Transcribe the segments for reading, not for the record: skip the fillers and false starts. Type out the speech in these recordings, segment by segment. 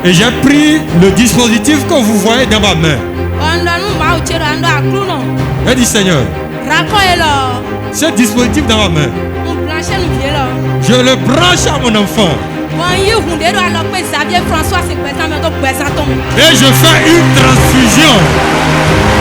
Et j'ai pris le dispositif que vous voyez dans ma main. J'ai dit Seigneur, ce dispositif dans ma main, je le branche à mon enfant. Et je fais une transfusion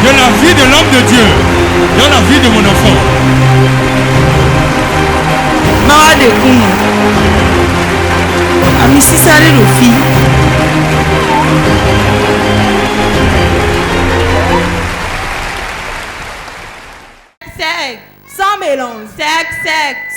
de la vie de l'homme de Dieu dans la vie de mon enfant. Sans mélange, sec,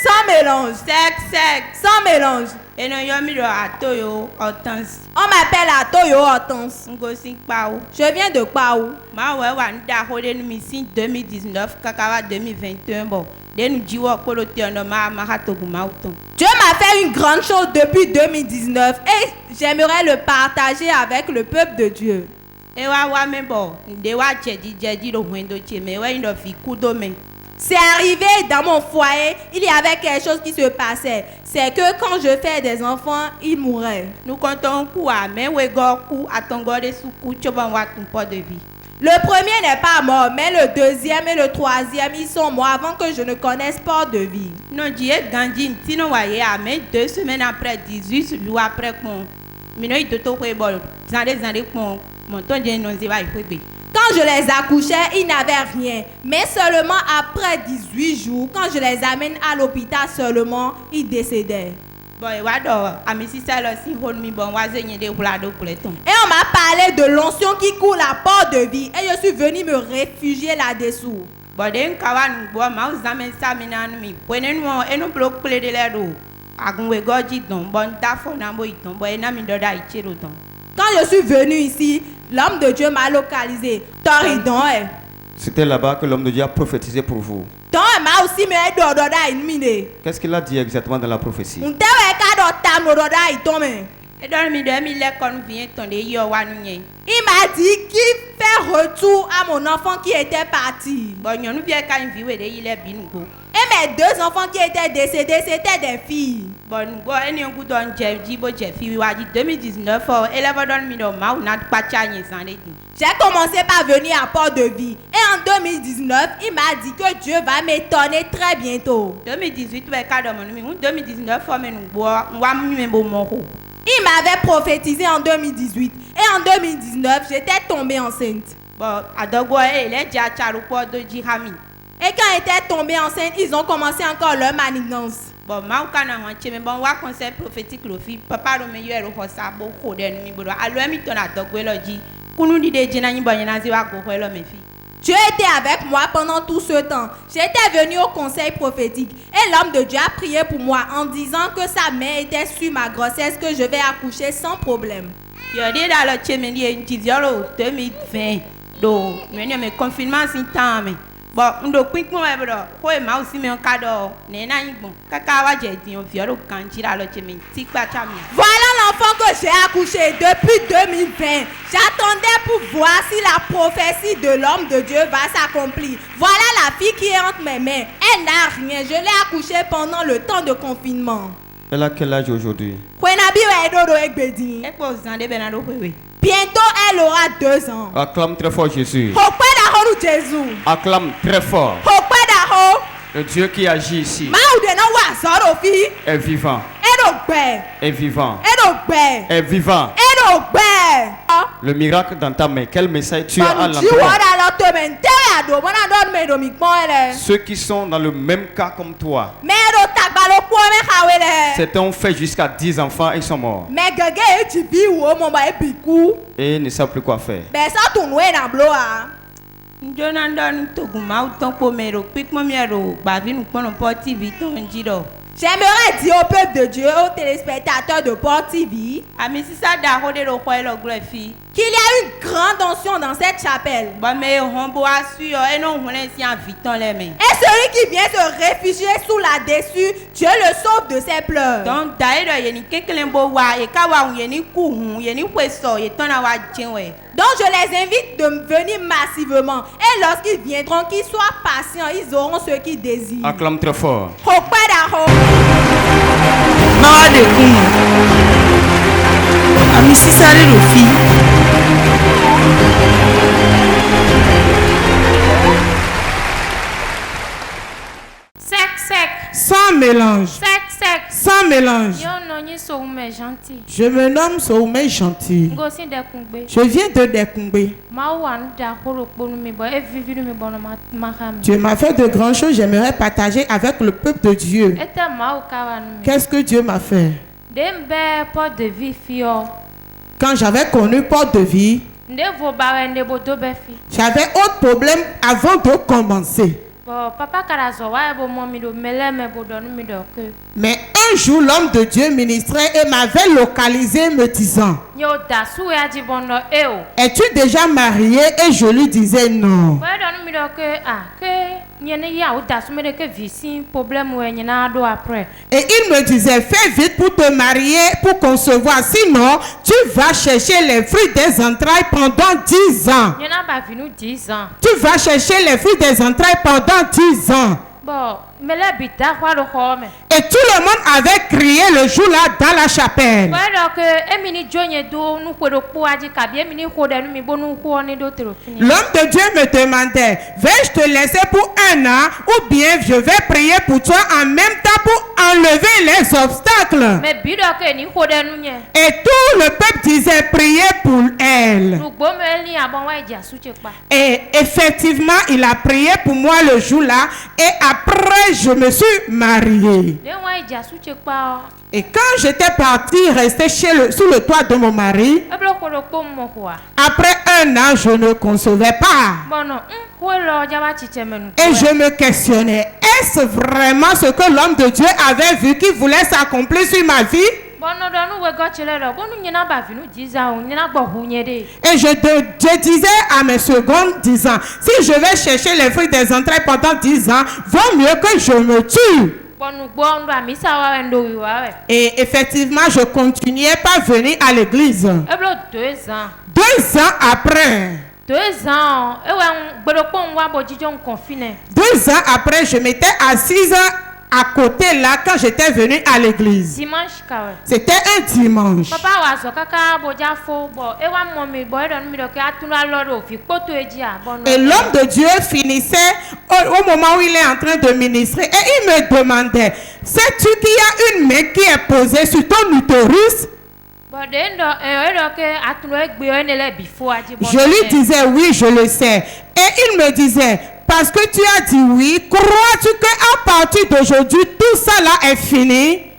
sans mélange, sec, sans mélange. Et non, yo mi do atoyo Hortense. On m'appelle Atoyo Hortense. Ngosi Pao. Je viens de Paou. Ma ouais wa nda hode nu mi sin 2019 kakawa 2021 bon. De nu jiwo kolote on ma hatogu ma uton. Dieu m'a fait une grande chose depuis 2019 et j'aimerais le partager avec le peuple de Dieu. E wa me bon, de wa jedi do wendo che me wa ndo fi kudo me. C'est arrivé dans mon foyer, il y avait quelque chose qui se passait. C'est que quand je fais des enfants, ils mouraient. Nous comptons coup à mais we go coup à ton gode sous coup choban wa ton pot de vie. Le premier n'est pas mort, mais le deuxième et le troisième, ils sont morts avant que je ne connaisse pas de vie. Non, Dieu gandine, sinon voyez à mais 2 semaines après 18 jours après qu'on mino il toto ko bol. Zande qu'on monton de non se va il faut. Quand je les accouchais, ils n'avaient rien. Mais seulement après 18 jours, quand je les amène à l'hôpital seulement, ils décédaient. Et on m'a parlé de l'onction qui coule à port de vie. Et je suis venu me réfugier là-dessous. Quand je suis venu ici, l'homme de Dieu m'a localisé. C'était là-bas que l'homme de Dieu a prophétisé pour vous. Qu'est-ce qu'il a dit exactement dans la prophétie? Il m'a dit qu'il fait retour à mon enfant qui était parti. Et mes 2 enfants qui étaient décédés, c'était des filles. J'ai commencé par venir à Port de Vie. Et en 2019, il m'a dit que Dieu va m'étonner très bientôt. 2018, il m'avait prophétisé en 2018. Et en 2019, j'étais tombée enceinte. Et quand j'étais tombée enceinte, ils ont commencé encore leur manigance. Dieu était avec moi pendant tout ce temps. J'étais venu au conseil prophétique et l'homme de Dieu a prié pour moi en disant que sa main était sur ma grossesse, que je vais accoucher sans problème. Bon, ndo quick mo ebro ko e ma osi me nkado ne na yin gbon kaka wa je din o fi oro kan jira lo che me ti pa cha mi. Voilà l'enfant que j'ai accouché depuis 2020. J'attendais pour voir si la prophétie de l'homme de Dieu va s'accomplir. Voilà la fille qui est entre mes mains. Elle n'a rien. Je l'ai accouchée pendant le temps de confinement. Elle a quel âge aujourd'hui? Bientôt, elle aura 2 ans. Acclame très fort Jésus. Acclame très fort. Le Dieu qui agit ici est vivant. Est vivant. Est vivant. Le miracle dans ta main, quel message tu as à l'endroit? Ceux qui sont dans le même cas comme toi. Certains ont fait jusqu'à 10 enfants et ils sont morts. Et ils ne savent plus quoi faire. J'aimerais dire au peuple de Dieu, aux téléspectateurs de Port TV, qu'il y a une grande onction dans cette chapelle. Et celui qui vient se réfugier sous la dessus, Dieu le sauve de ses pleurs. Donc je les invite de venir massivement. Et lorsqu'ils viendront, qu'ils soient patients, ils auront ce qu'ils désirent. Acclame très fort. Sans mélange. Sans mélange. Je me nomme Soumé Gentil. Je viens de Dekungbe. Dieu m'a fait de grandes choses, j'aimerais partager avec le peuple de Dieu. Qu'est-ce que Dieu m'a fait? Quand j'avais connu Porte de Vie, j'avais autre problème avant de commencer. Mais un jour, l'homme de Dieu ministrait et m'avait localisé me disant: es-tu déjà marié? Et je lui disais non. Et il me disait: fais vite pour te marier, pour concevoir, sinon tu vas chercher les fruits des entrailles pendant 10 ans. Tu vas chercher les fruits des entrailles pendant 10 ans. Et tout le monde avait crié le jour-là dans la chapelle. L'homme de Dieu me demandait: vais-je te laisser pour 1 an ou bien je vais prier pour toi en même temps pour enlever les obstacles? Et tout le peuple disait: priez pour elle. Et effectivement, il a prié pour moi le jour-là. Et après, je me suis mariée. Et quand j'étais partie rester sous le toit de mon mari, après 1 an, je ne concevais pas. Et je me questionnais: est-ce vraiment ce que l'homme de Dieu avait vu qui voulait s'accomplir sur ma vie? Et je disais à mes secondes, disant: si je vais chercher les fruits des entrailles pendant 10 ans, vaut mieux que je me tue. Et effectivement, je continuais pas à venir à l'église. 2 ans après. 2 ans après, je m'étais assise à côté là quand j'étais venue à l'église. C'était un dimanche. Et l'homme de Dieu finissait au moment où il est en train de ministrer et il me demandait: sais-tu qu'il y a une main qui est posée sur ton utérus? Je lui disais: oui, je le sais. Et il me disait: parce que tu as dit oui, crois-tu qu'à partir d'aujourd'hui, tout ça là est fini?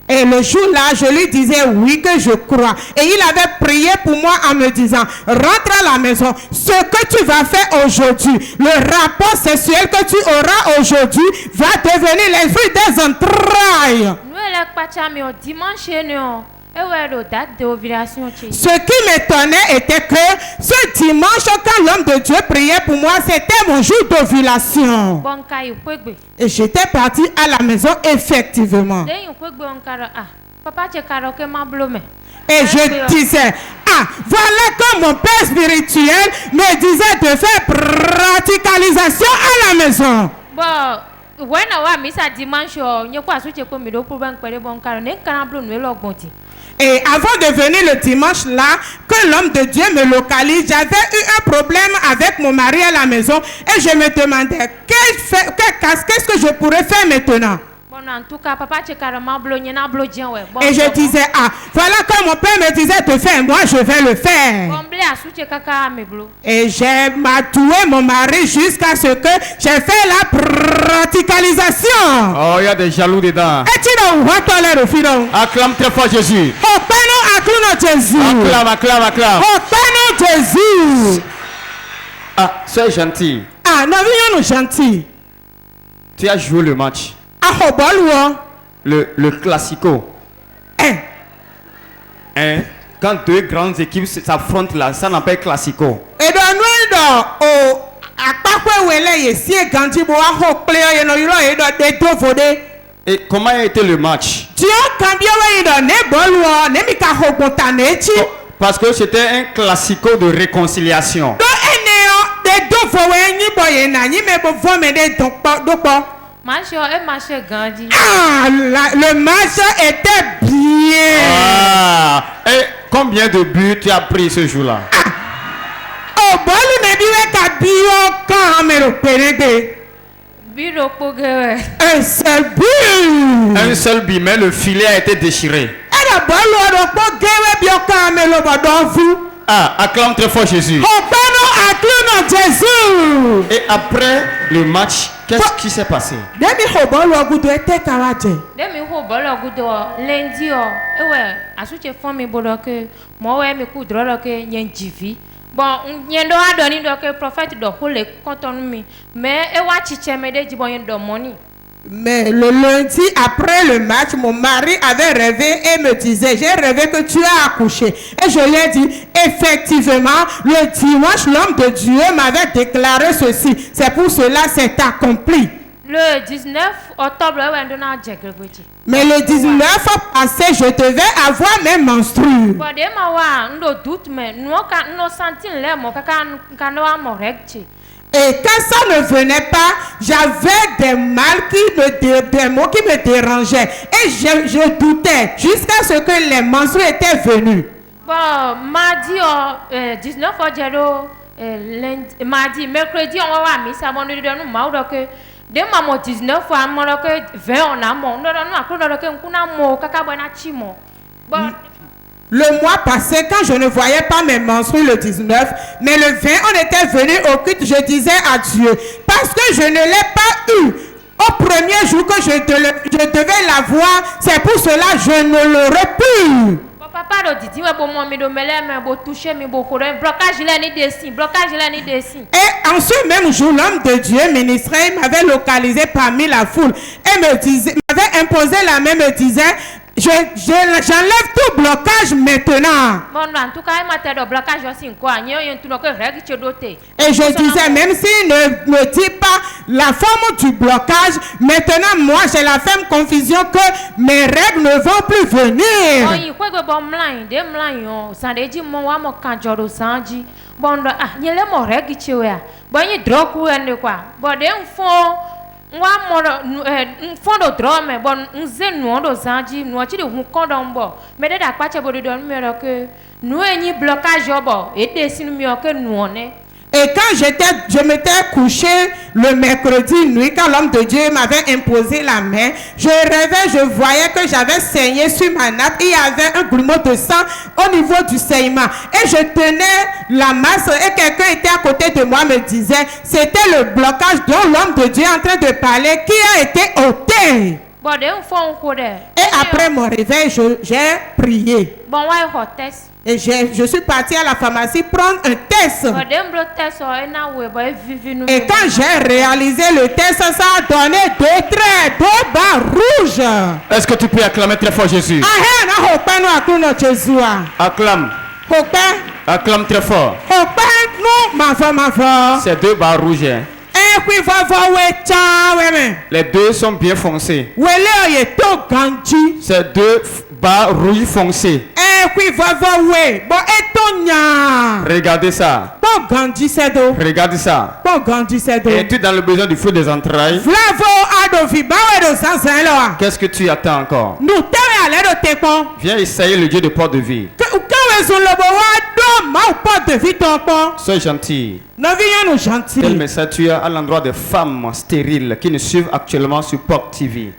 Et le jour-là, je lui disais oui que je crois. Et il avait prié pour moi en me disant: rentre à la maison. Ce que tu vas faire aujourd'hui, le rapport sexuel que tu auras aujourd'hui va devenir les fruits des entrailles. Ce qui m'étonnait était que ce dimanche, quand l'homme de Dieu priait pour moi, c'était mon jour d'ovulation. Et j'étais partie à la maison, effectivement. Et je disais: ah, voilà que mon père spirituel me disait de faire praticalisation à la maison. Et avant de venir le dimanche là, que l'homme de Dieu me localise, j'avais eu un problème avec mon mari à la maison et je me demandais qu'est-ce que je pourrais faire maintenant. Et je disais: ah, voilà que mon père me disait de faire, moi je vais le faire. Et j'ai matoué mon mari jusqu'à ce que j'ai fait la praticalisation. Oh, il y a des jaloux dedans. Et tu ne vois pas l'air au filon. Acclame très fort Jésus. Oh, pardon, acclame Jésus. Acclame. Oh, pardon Jésus. Ah, sois gentil. Ah, non, viens nous gentil. Tu as joué le match. Le classico. Quand 2 grandes équipes s'affrontent là, ça n'appelle classico. Et comment a été le match? Parce que c'était un classico de réconciliation. Ah, le match était bien. Ah, et combien de buts tu as pris ce jour-là? Oh, bon, il me dit que bio quand me repéré. Un seul but. Un seul but, mais le filet a été déchiré. Ah, acclame très fort Jésus. Et après le match, qu'est-ce qui s'est passé? Bon, yendo a donné donc le prophète de le content mais e wa chiche me de jibon yendo money. Mais le lundi après le match, mon mari avait rêvé et me disait, j'ai rêvé que tu as accouché. Et je lui ai dit, effectivement, le dimanche, l'homme de Dieu m'avait déclaré ceci. C'est pour cela c'est accompli. Le 19 octobre, mais le 19 passé, je devais avoir mes menstrues. Et quand ça ne venait pas, j'avais des des mots qui me dérangeaient. Et je doutais jusqu'à ce que les menstrues étaient venues. Bon, mardi, 19 octobre, mardi, mercredi, on va mis ça, de maman 19 fois mon que 20 on a mon le mois passé, quand je ne voyais pas mes menstrues le 19, mais le 20 on était venu au culte, je disais à Dieu, parce que je ne l'ai pas eu au premier jour que je devais l'avoir, c'est pour cela que je ne l'aurais plus. Et en ce même jour, l'homme de Dieu ministré m'avait localisé parmi la foule et m'avait imposé la main, me disait, j'enlève tout blocage maintenant. Et je disais, même s'il ne me dit pas la forme du blocage, maintenant moi j'ai la ferme confusion que mes règles ne vont plus venir. Et quand je m'étais couché le mercredi nuit, quand l'homme de Dieu m'avait imposé la main, je rêvais, je voyais que j'avais saigné sur ma nappe. Il y avait un grumeau de sang au niveau du saignement. Et je tenais la masse et quelqu'un était à côté de moi, me disait, c'était le blocage dont l'homme de Dieu est en train de parler qui a été ôté. Et après mon réveil, j'ai prié. Et je suis partie à la pharmacie prendre un test. Et quand j'ai réalisé le test, ça a donné 2 traits, 2 barres rouges. Est-ce que tu peux acclamer très fort Jésus? Acclame. Acclame très fort. C'est 2 barres rouges. Les 2 sont bien foncés. C'est 2 barres rouges foncées. Regardez ça. Regardez ça. Es-tu dans le besoin du feu des entrailles? Qu'est-ce que tu attends encore? Viens essayer le Dieu de Port-de-Vie. Sois gentil. Quel message tu as à l'endroit des femmes stériles qui nous suivent actuellement sur Pop TV?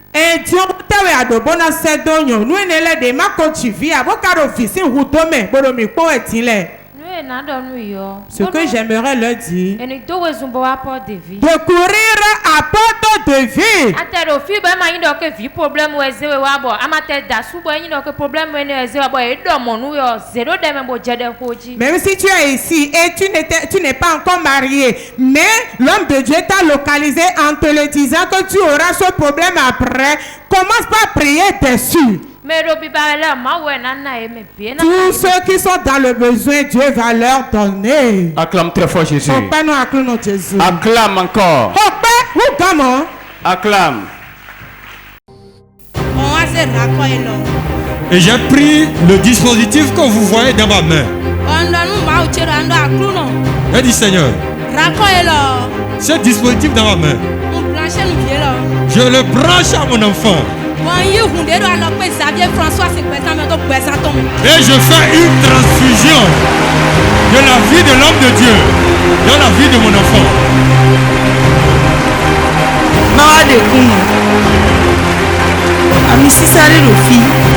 Ce que j'aimerais leur dire, de courir à porte de vie. Même si tu es ici et tu n'es pas encore marié, mais l'homme de Dieu t'a localisé en te le disant que tu auras ce problème après, commence par prier dessus. Tous ceux qui sont dans le besoin, Dieu va leur donner. Acclame très fort Jésus. Acclame encore. Acclame. Et j'ai pris le dispositif que vous voyez dans ma main. J'ai dit Seigneur, ce dispositif dans ma main, Je le branche à mon enfant. Et je fais une transfusion de la vie de l'homme de Dieu dans la vie de mon enfant. Amisi sare rofi.